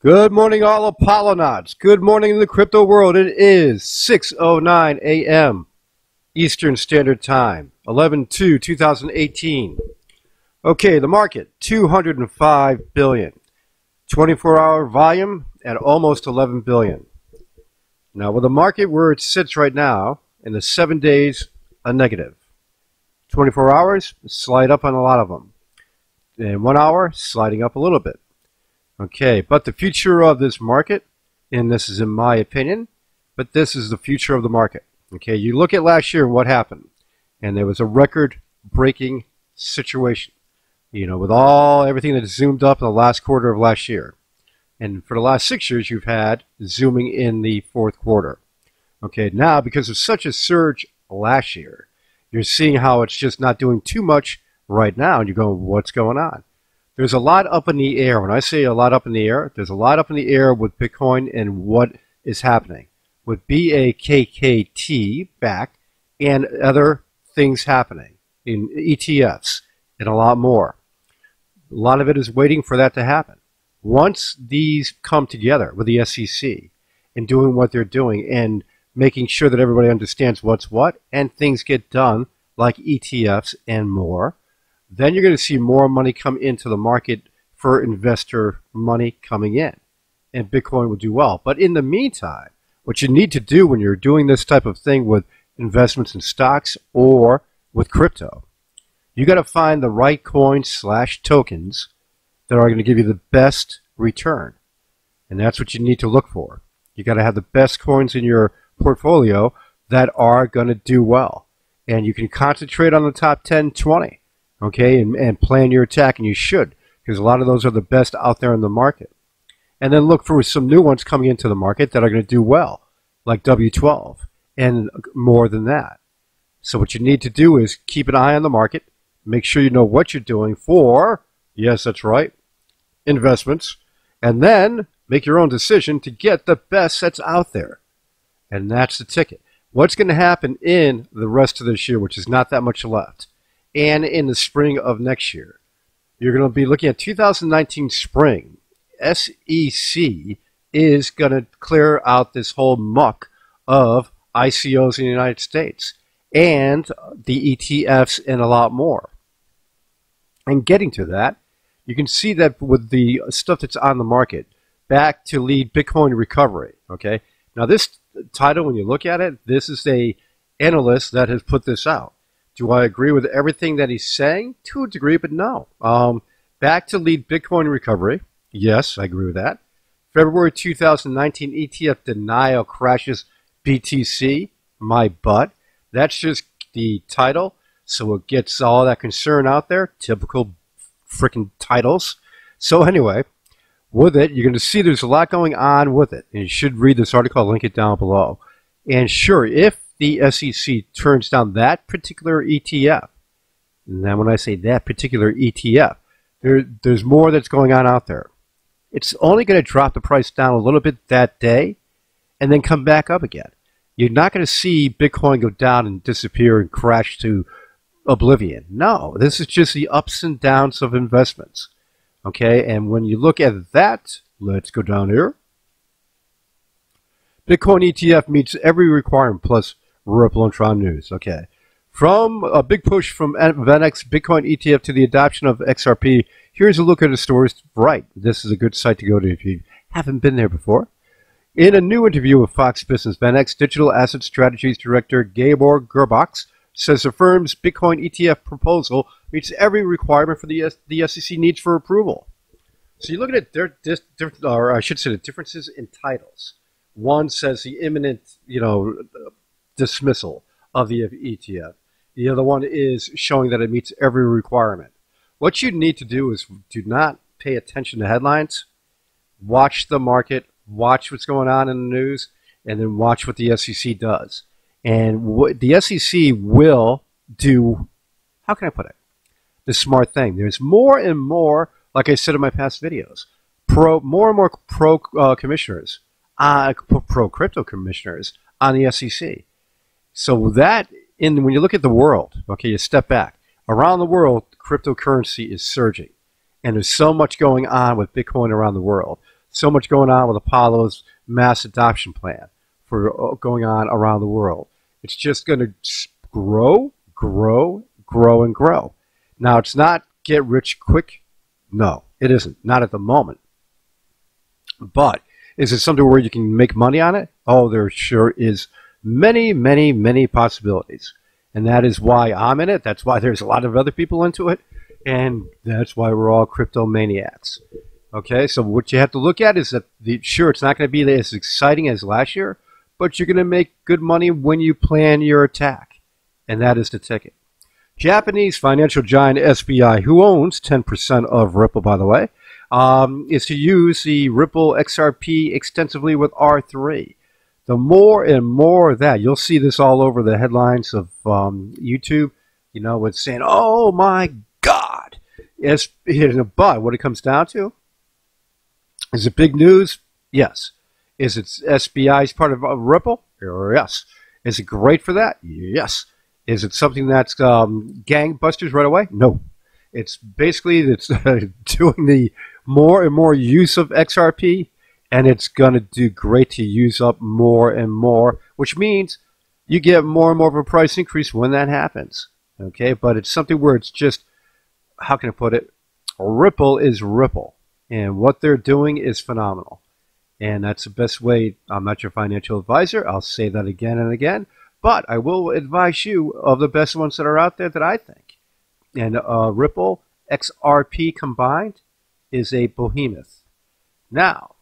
Good morning, all Apollonauts. Good morning in the crypto world. It is 6:09 a.m. Eastern Standard Time, 11/2/2018. Okay, the market, 205 billion. 24-hour volume at almost 11 billion. Now, with the market where it sits right now, in the 7 days, a negative. 24 hours, slide up on a lot of them. In 1 hour, sliding up a little bit. Okay, but the future of this market, and this is in my opinion, but this is the future of the market. Okay, you look at last year and what happened, and there was a record-breaking situation, with everything that zoomed up in the last quarter of last year. And for the last 6 years, you've had zooming in the fourth quarter. Okay, now because of such a surge last year, you're seeing how it's just not doing too much right now, and you're going, what's going on? There's a lot up in the air. When I say a lot up in the air, there's a lot up in the air with Bitcoin and what is happening with BAKKT back and other things happening in ETFs and a lot more. A lot of it is waiting for that to happen. Once these come together with the SEC and doing what they're doing and making sure that everybody understands what's what and things get done like ETFs and more, then you're going to see more money come into the market for investor money coming in, and Bitcoin will do well. But in the meantime, what you need to do when you're doing this type of thing with investments in stocks or with crypto, you got to find the right coins/tokens that are going to give you the best return, and that's what you need to look for. You got to have the best coins in your portfolio that are going to do well, and you can concentrate on the top 10, 20. Okay, and plan your attack, and you should, because a lot of those are the best out there in the market. And then look for some new ones coming into the market that are going to do well, like W12, and more than that. So what you need to do is keep an eye on the market, make sure you know what you're doing for, yes, that's right, investments, and then make your own decision to get the best that's out there. And that's the ticket. What's going to happen in the rest of this year, which is not that much left, and in the spring of next year, you're going to be looking at 2019 spring. SEC is going to clear out this whole muck of ICOs in the United States and the ETFs and a lot more. And getting to that, you can see that with the stuff that's on the market, back to lead Bitcoin recovery. Okay, now this title, when you look at it, this is a analyst that has put this out. Do I agree with everything that he's saying? To a degree, but no. Back to lead Bitcoin recovery. Yes, I agree with that. February 2019 ETF denial crashes BTC. My butt. That's just the title, so it gets all that concern out there. Typical freaking titles. So anyway, with it, you're going to see there's a lot going on with it. And you should read this article. I'll link it down below. And sure, if the SEC turns down that particular ETF, and then when I say that particular ETF, there's more that's going on out there. It's only going to drop the price down a little bit that day and then come back up again. You're not going to see Bitcoin go down and disappear and crash to oblivion. No, this is just the ups and downs of investments. Okay, and when you look at that, let's go down here. Bitcoin ETF meets every requirement plus Ripple and Tron news. Okay. From a big push from VanEck Bitcoin ETF to the adoption of XRP, here's a look at the stories. Right. This is a good site to go to if you haven't been there before. In a new interview with Fox Business, VanEck Digital Asset Strategies Director Gabor Gerbox says the firm's Bitcoin ETF proposal meets every requirement for the SEC needs for approval. So you're looking at the differences in titles. One says the imminent, dismissal of the ETF. The other one is showing that it meets every requirement. What you need to do is do not pay attention to headlines. Watch the market. Watch what's going on in the news, and then watch what the SEC does. And what the SEC will do, how can I put it? The smart thing. There's more and more like I said in my past videos, more and more commissioners, pro crypto commissioners on the SEC. So that, when you look at the world, okay, you step back. Around the world, cryptocurrency is surging. And there's so much going on with Bitcoin around the world. So much going on with Apollo's mass adoption plan for going on around the world. It's just going to grow, grow, grow, and grow. Now, it's not get rich quick. No, it isn't. Not at the moment. But is it something where you can make money on it? Oh, there sure is many, many, many possibilities. And that is why I'm in it. That's why there's a lot of other people into it. And that's why we're all crypto maniacs. Okay, so what you have to look at is that, sure, it's not going to be as exciting as last year, but you're going to make good money when you plan your attack. And that is the ticket. Japanese financial giant SBI, who owns 10% of Ripple, by the way, is to use the Ripple XRP extensively with R3. The more and more of that, you'll see this all over the headlines of YouTube, you know, with saying, oh my God. But what it comes down to, is it big news? Yes. Is it SBI's part of Ripple? Yes. Is it great for that? Yes. Is it something that's gangbusters right away? No. It's basically doing the more and more use of XRP, and it's going to do great to use up more and more, which means you get more and more of a price increase when that happens. Okay, but it's something where it's just, how can I put it? Ripple is Ripple, and what they're doing is phenomenal. And that's the best way. I'm not your financial advisor. I'll say that again and again, but I will advise you of the best ones that are out there that I think. And Ripple XRP combined is a behemoth. Now,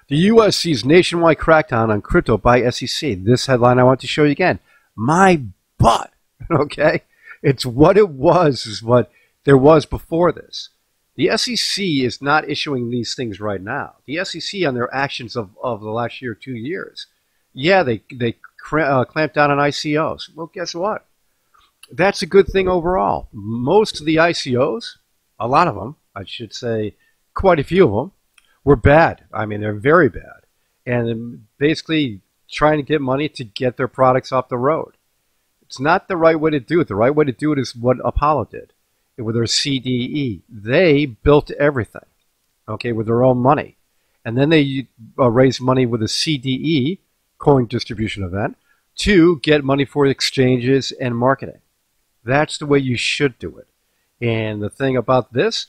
the U.S. sees nationwide crackdown on crypto by SEC. This headline I want to show you again. My butt. Okay? It's what it was, is what there was before this. The SEC is not issuing these things right now. The SEC, on their actions of the last year, 2 years, yeah, they clamped down on ICOs. Well, guess what? That's a good thing overall. Most of the ICOs, a lot of them, I should say quite a few of them, were bad. I mean, they're very bad. And basically trying to get money to get their products off the road. It's not the right way to do it. The right way to do it is what Apollo did with their CDE. They built everything, okay, with their own money. And then they raised money with a CDE, coin distribution event, to get money for exchanges and marketing. That's the way you should do it. And the thing about this,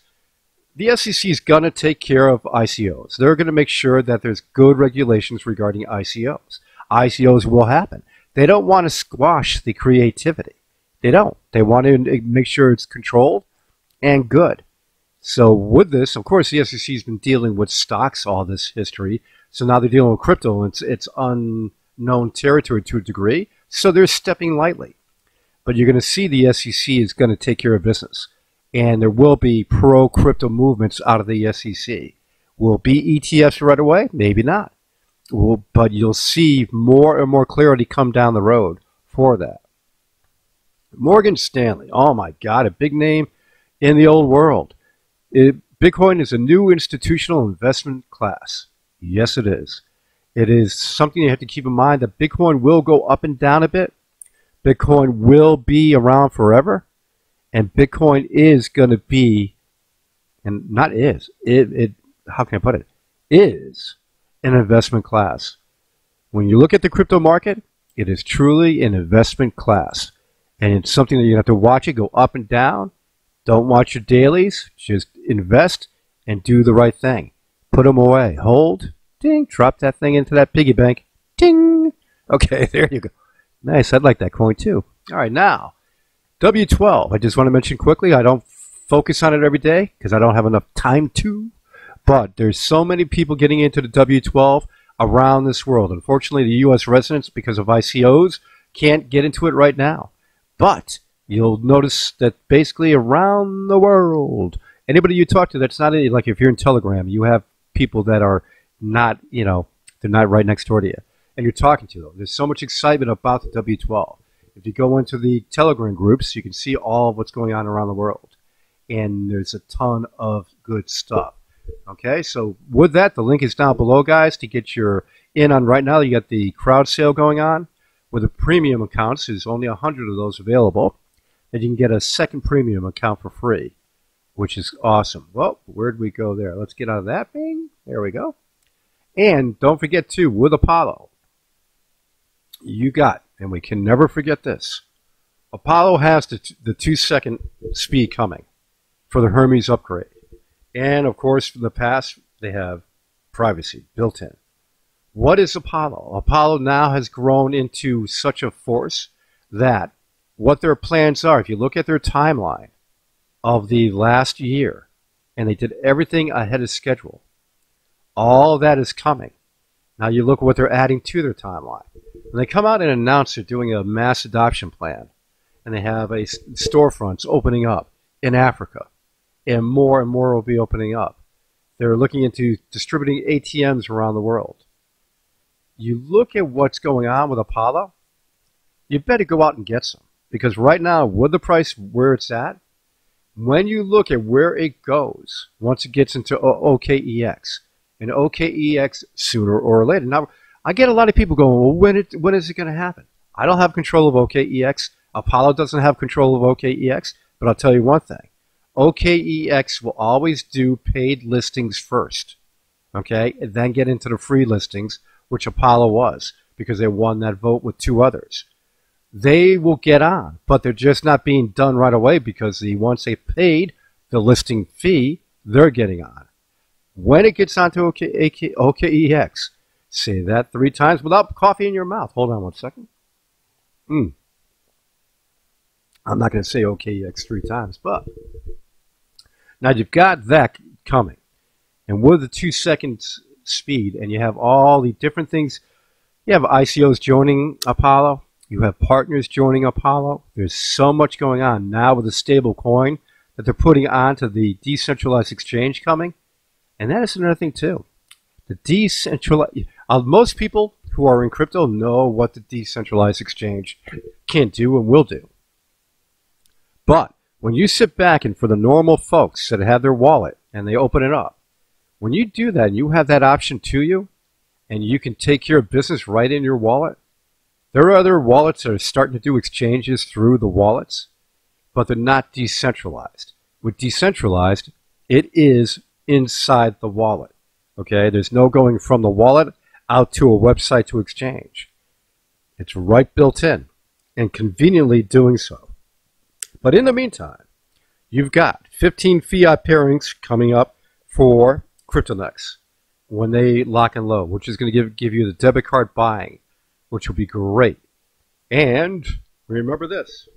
the SEC is going to take care of ICOs. They're going to make sure that there's good regulations regarding ICOs. ICOs will happen. They don't want to squash the creativity. They don't. They want to make sure it's controlled and good. So with this, of course, the SEC has been dealing with stocks all this history. So now they're dealing with crypto. It's unknown territory to a degree. So they're stepping lightly. But you're going to see the SEC is going to take care of business. And there will be pro-crypto movements out of the SEC. Will it be ETFs right away? Maybe not. But you'll see more and more clarity come down the road for that. Morgan Stanley. Oh, my God. A big name in the old world. Bitcoin is a new institutional investment class. Yes, it is. It is something you have to keep in mind that Bitcoin will go up and down a bit. Bitcoin will be around forever. And Bitcoin is going to be, and not is, how can I put it? Is an investment class. When you look at the crypto market, it is truly an investment class. And it's something that you have to watch it go up and down. Don't watch your dailies. Just invest and do the right thing. Put them away. Hold. Ding. Drop that thing into that piggy bank. Ding. Okay, there you go. Nice. I'd like that coin too. All right, now. W12, I just want to mention quickly, I don't focus on it every day because I don't have enough time to, but there's so many people getting into the W12 around this world. Unfortunately, the U.S. residents, because of ICOs, can't get into it right now. But you'll notice that basically around the world, anybody you talk to that's not, like if you're in Telegram, you have people that are not, you know, they're not right next door to you, and you're talking to them. There's so much excitement about the W12. If you go into the Telegram groups, you can see all of what's going on around the world. and there's a ton of good stuff. Okay, so with that, the link is down below, guys, to get your in on right now. You got the Crowdsale going on with the premium accounts. There's only 100 of those available, and you can get a second premium account for free, which is awesome. Well, where'd we go there? Let's get out of that thing. There we go. And don't forget, too, with Apollo, you got, and we can never forget this, Apollo has the 2-second speed coming for the Hermes upgrade. And, of course, from the past, they have privacy built in. What is Apollo? Apollo now has grown into such a force that what their plans are, if you look at their timeline of the last year, and they did everything ahead of schedule, all that is coming. Now you look at what they're adding to their timeline. When they come out and announce they're doing a mass adoption plan, and they have a storefronts opening up in Africa, and more will be opening up. They're looking into distributing ATMs around the world. You look at what's going on with Apollo, you better go out and get some. Because right now, with the price where it's at, when you look at where it goes, once it gets into OKEX, and OKEX sooner or later. Now, I get a lot of people going, well, when is it going to happen? I don't have control of OKEX. Apollo doesn't have control of OKEX. But I'll tell you one thing. OKEX will always do paid listings first, okay, and then get into the free listings, which Apollo was, because they won that vote with 2 others. They will get on, but they're just not being done right away because once they paid the listing fee, they're getting on. When it gets onto OKEX, say that 3 times without coffee in your mouth. Hold on one second. I'm not going to say OKEX 3 times, but now you've got that coming. And with the 2 seconds speed, and you have all the different things, you have ICOs joining Apollo, you have partners joining Apollo. There's so much going on now with the stable coin that they're putting onto the decentralized exchange coming. And that is another thing too. The decentralized, most people who are in crypto know what the decentralized exchange can do and will do. But when you sit back and for the normal folks that have their wallet and they open it up, when you do that and you have that option to you and you can take care of business right in your wallet, there are other wallets that are starting to do exchanges through the wallets, but they're not decentralized. With decentralized, it is inside the wallet. Okay, there's no going from the wallet out to a website to exchange. It's right built in and conveniently doing so. But in the meantime, you've got 15 fiat pairings coming up for CryptoNext when they lock and load, which is going to give you the debit card buying, which will be great. And remember this.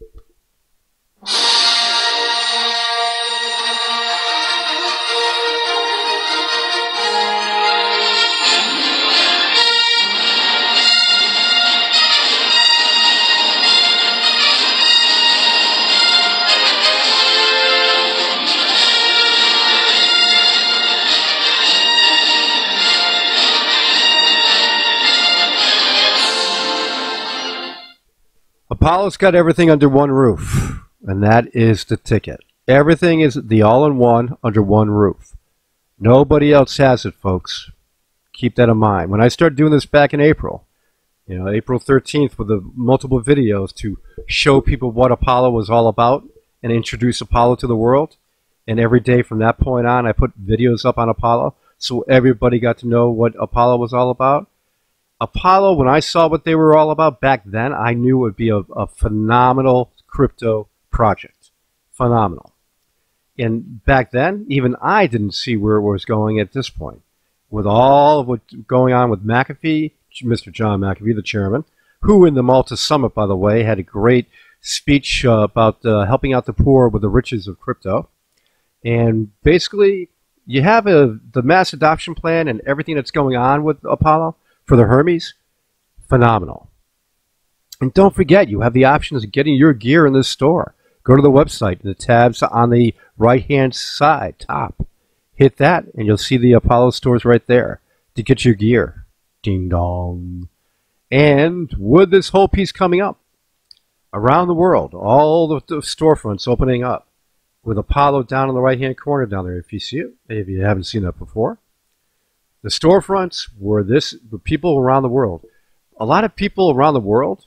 Apollo's got everything under one roof, and that is the ticket. Everything is the all-in-one under one roof. Nobody else has it, folks. Keep that in mind. When I started doing this back in April, April 13th with the multiple videos to show people what Apollo was all about and introduce Apollo to the world, and every day from that point on I put videos up on Apollo so everybody got to know what Apollo was all about. Apollo, when I saw what they were all about back then, I knew it would be a phenomenal crypto project. Phenomenal. And back then, even I didn't see where it was going at this point. With all of what's going on with McAfee, Mr. John McAfee, the chairman, who in the Malta Summit, by the way, had a great speech about helping out the poor with the riches of crypto. And basically, you have the mass adoption plan and everything that's going on with Apollo for the Hermes, phenomenal. And don't forget, you have the options of getting your gear in this store. Go to the website, the tabs on the right-hand side, top. Hit that, and you'll see the Apollo stores right there to get your gear. Ding dong. And with this whole piece coming up, around the world, all the storefronts opening up, with Apollo down in the right-hand corner down there, if you see it, if you haven't seen that before. The storefronts were the people around the world. A lot of people around the world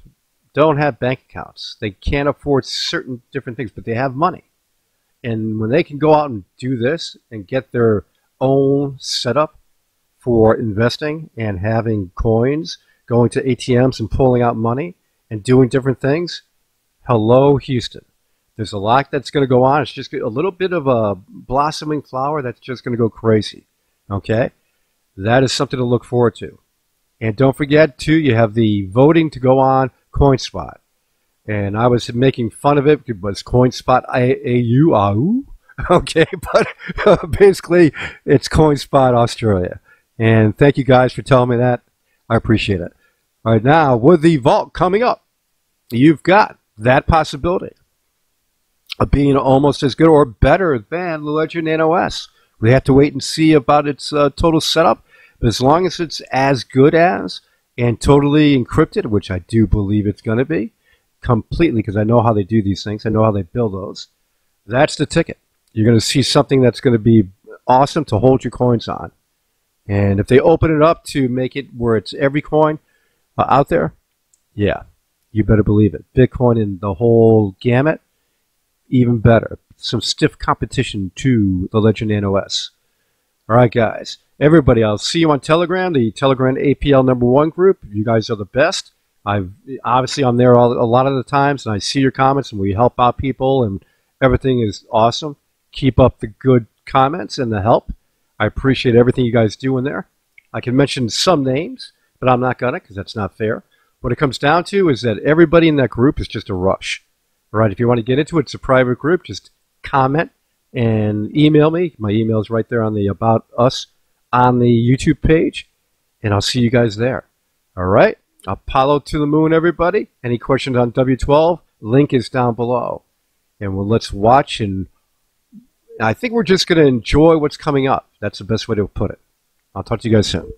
don't have bank accounts. They can't afford certain different things, but they have money. And when they can go out and do this and get their own setup for investing and having coins, going to ATMs and pulling out money and doing different things, hello, Houston. There's a lot that's going to go on. It's just a little bit of a blossoming flower that's just going to go crazy. Okay? That is something to look forward to. And don't forget, too, you have the voting to go on CoinSpot. And I was making fun of it. It was CoinSpot AU. Okay, but basically, it's CoinSpot Australia. And thank you guys for telling me that. I appreciate it. All right, now, with the vault coming up, you've got that possibility of being almost as good or better than the Ledger Nano S. We have to wait and see about its total setup. But as long as it's as good as and totally encrypted, which I do believe it's going to be, completely, because I know how they do these things. I know how they build those. That's the ticket. You're going to see something that's going to be awesome to hold your coins on. And if they open it up to make it where it's every coin out there, yeah, you better believe it. Bitcoin and the whole gamut, even better. Some stiff competition to the Ledger Nano S. All right, guys. Everybody, I'll see you on Telegram, the Telegram APL #1 group. You guys are the best. Obviously, I'm there a lot of the times, and I see your comments, and we help out people, and everything is awesome. Keep up the good comments and the help. I appreciate everything you guys do in there. I can mention some names, but I'm not going to because that's not fair. What it comes down to is that everybody in that group is just a rush. All right, if you want to get into it, it's a private group. Just comment and email me. My email is right there on the About Us on the YouTube page, and I'll see you guys there. All right? Apollo to the moon, everybody. Any questions on W12? Link is down below. And let's watch, and I think we're just going to enjoy what's coming up. That's the best way to put it. I'll talk to you guys soon.